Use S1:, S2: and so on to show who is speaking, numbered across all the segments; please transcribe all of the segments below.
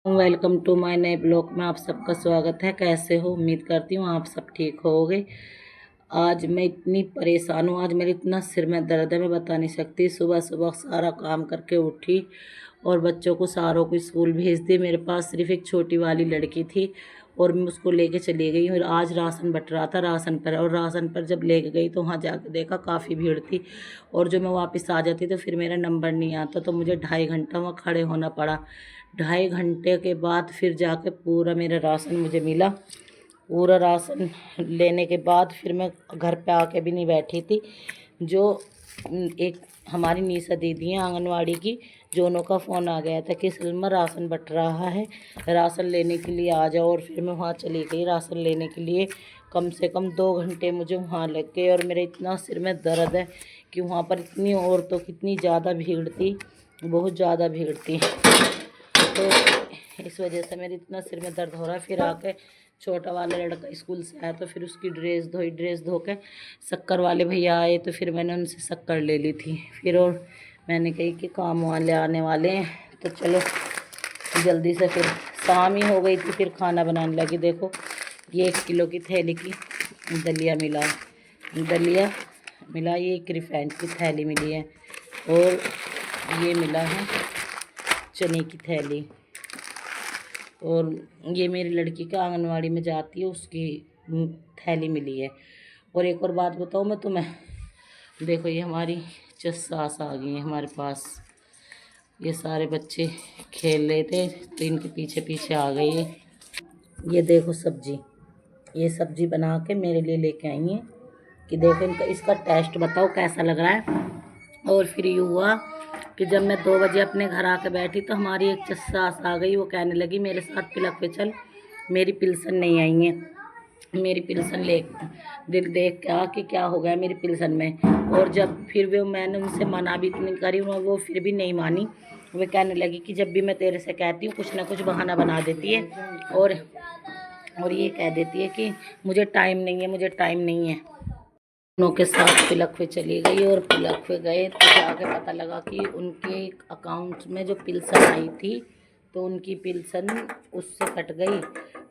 S1: Welcome to my नए blog में आप सबका स्वागत है। कैसे हो? उम्मीद करती हूँ आप सब ठीक होगे। आज मैं इतनी परेशान हूँ, आज मेरे इतना सिर में दर्द है, मैं बता नहीं सकती। सुबह सुबह सारा काम करके उठी और बच्चों को सारों को स्कूल भेज दी। मेरे पास सिर्फ एक छोटी वाली लड़की थी और मैं उसको लेके चली गई। और आज राशन बट रहा था राशन पर जब लेके गई तो वहाँ जाके देखा काफ़ी भीड़ थी। और जो मैं वापस आ जाती तो फिर मेरा नंबर नहीं आता, तो मुझे 2.5 घंटा वहाँ खड़े होना पड़ा। 2.5 घंटे के बाद फिर जाके पूरा मेरा राशन मुझे मिला। पूरा राशन लेने के बाद फिर मैं घर पे आके भी नहीं बैठी थी। जो एक हमारी नीसा दीदी हैं आंगनवाड़ी की, जोनों का फ़ोन आ गया था कि सलमा राशन बट रहा है, राशन लेने के लिए आ जाओ। और फिर मैं वहाँ चली गई राशन लेने के लिए। कम से कम 2 घंटे मुझे वहाँ लग गए और मेरे इतना सिर में दर्द है कि वहाँ पर इतनी औरतों की इतनी ज़्यादा भीड़ थी, बहुत ज़्यादा भीड़ थी। तो इस वजह से मेरे इतना सिर में दर्द हो रहा है। फिर आके छोटा वाला लड़का स्कूल से आया तो फिर उसकी ड्रेस धोई, ड्रेस धो के शक्कर वाले भैया आए तो फिर मैंने उनसे शक्कर ले ली थी। फिर और मैंने कही कि काम वाले आने वाले हैं तो चलो जल्दी से। फिर शाम ही हो गई थी, फिर खाना बनाने लगी। देखो ये 1 किलो की थैली की दलिया मिला, ये एक रिफाइंड की थैली मिली है और ये मिला है चने की थैली। और ये मेरी लड़की का आंगनवाड़ी में जाती है उसकी थैली मिली है। और एक और बात बताऊँ मैं तुम्हें, देखो ये हमारी सास आ गई है हमारे पास। ये सारे बच्चे खेल रहे थे तो इनके पीछे पीछे आ गई है। ये देखो सब्जी, ये सब्जी बना के मेरे लिए लेके आई हैं कि देखो इनका इसका टेस्ट बताओ कैसा लग रहा है। और फिर ये हुआ कि जब मैं 2 बजे अपने घर आके बैठी तो हमारी एक सास आ गई। वो कहने लगी मेरे साथ पिलक पे चल, मेरी पिल्सन नहीं आई है, मेरी पिल्सन ले दिल देख के कि क्या हो गया मेरी पिल्सन में। और जब फिर वो मैंने उनसे मना भी इतनी करी, वो फिर भी नहीं मानी। वो कहने लगी कि जब भी मैं तेरे से कहती हूँ कुछ ना कुछ बहाना बना देती है और ये कह देती है कि मुझे टाइम नहीं है, मुझे टाइम नहीं है। दोनों के साथ पिलक पे चली गई और पिलक पे गए तो जाके पता लगा कि उनके अकाउंट में जो पिल्सन आई थी तो उनकी पिल्सन उससे कट गई।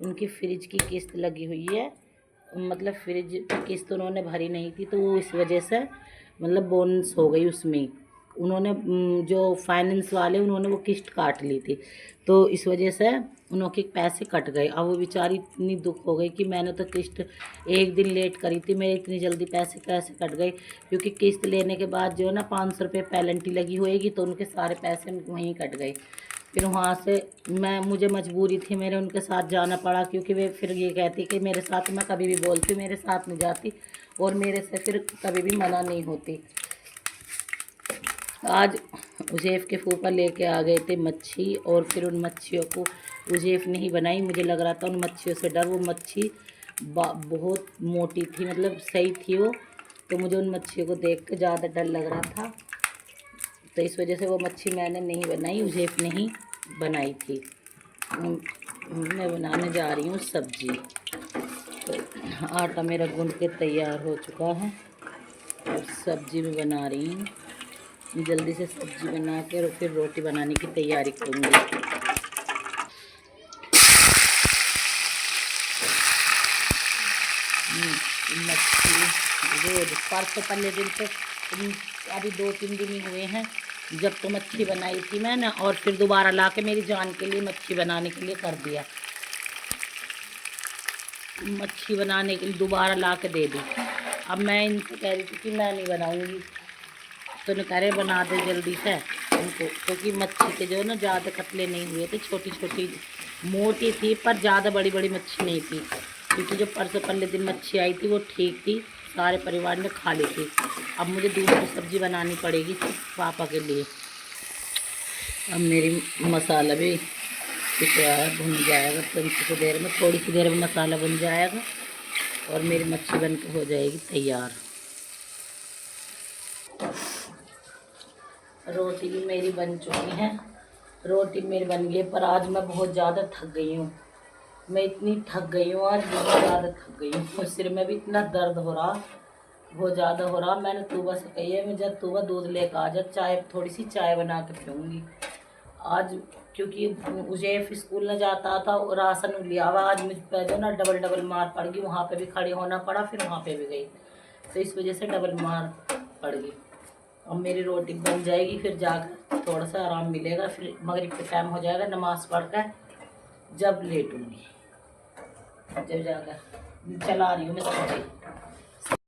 S1: उनकी फ्रिज की किस्त लगी हुई है, मतलब फ्रिज की किस्त उन्होंने भरी नहीं थी तो इस वजह से मतलब बोनस हो गई उसमें। उन्होंने जो फाइनेंस वाले उन्होंने वो किस्त काट ली थी तो इस वजह से उनके पैसे कट गए। अब वो बेचारी इतनी दुख हो गई कि मैंने तो किस्त 1 दिन लेट करी थी, मेरे इतनी जल्दी पैसे कैसे कट गए। क्योंकि किस्त लेने के बाद जो है ना 500 रुपये पेनल्टी लगी होएगी तो उनके सारे पैसे वहीं कट गए। फिर वहाँ से मुझे मजबूरी थी, मेरे उनके साथ जाना पड़ा क्योंकि वे फिर ये कहती कि मेरे साथ, मैं कभी भी बोलती मेरे साथ नहीं जाती और मेरे से फिर कभी भी मना नहीं होती। आज उज़ैफ़ के फूफा लेके आ गए थे मच्छी और फिर उन मच्छियों को उज़ैफ़ ने ही बनाई। मुझे लग रहा था उन मच्छियों से डर, वो मच्छी बहुत मोटी थी, मतलब सही थी वो, तो मुझे उन मच्छियों को देख के ज़्यादा डर लग रहा था तो इस वजह से वो मच्छी मैंने नहीं बनाई, उज़ैफ़ ने ही बनाई थी। मैं बनाने जा रही हूँ सब्ज़ी। तो आटा मेरा गूँध के तैयार हो चुका है और सब्ज़ी भी बना रही हूँ। जल्दी से सब्ज़ी बना के और फिर रोटी बनाने की तैयारी करूँगी। मच्छी रोज परसों पहले दिन तो अभी 2-3 दिन ही हुए हैं जब तो मच्छी बनाई थी मैंने और फिर दोबारा ला के मेरी जान के लिए मच्छी बनाने के लिए कर दिया। मच्छी बनाने के लिए दोबारा ला के दे दी। अब मैं इनसे कह रही थी कि मैं नहीं बनाऊँगी तो न करे बना दे जल्दी से उनको, क्योंकि मच्छी के जो ना ज़्यादा कतले नहीं हुए थे, छोटी छोटी मोटी थी पर ज़्यादा बड़ी बड़ी मच्छी नहीं थी। क्योंकि जो परसों पहले दिन मच्छी आई थी वो ठीक थी, सारे परिवार ने खा ली थी। अब मुझे दूसरी सब्ज़ी बनानी पड़ेगी पापा के लिए। अब मेरी मसाला भी भुन जाएगा, तो कुछ देर में, थोड़ी सी देर में मसाला भुन जाएगा और मेरी मच्छी बन के हो जाएगी तैयार। रोटी भी मेरी बन चुकी है, रोटी मेरी बन गई पर आज मैं बहुत ज़्यादा थक गई हूँ। मैं इतनी थक गई हूँ आज, बहुत ज़्यादा थक गई हूँ और सिर में भी इतना दर्द हो रहा, बहुत ज़्यादा हो रहा। मैंने तूबा से कही है मैं जब तूबा दूध लेकर आ जा, चाय थोड़ी सी चाय बना के पीऊँगी। आज क्योंकि उजैफ स्कूल न जाता था और राशन लिया हुआ, आज मुझ पर जो ना डबल डबल मार पड़ गई, वहाँ पे भी खड़ी होना पड़ा, फिर वहाँ पे भी गई, तो इस वजह से डबल मार पड़ गई। अब मेरी रोटी बन जाएगी, फिर जाकर थोड़ा सा आराम मिलेगा, फिर मगरिब के टाइम हो जाएगा, नमाज पढ़कर जब लेटूंगी, जब जाकर चला रही हूँ मैं सब्जी।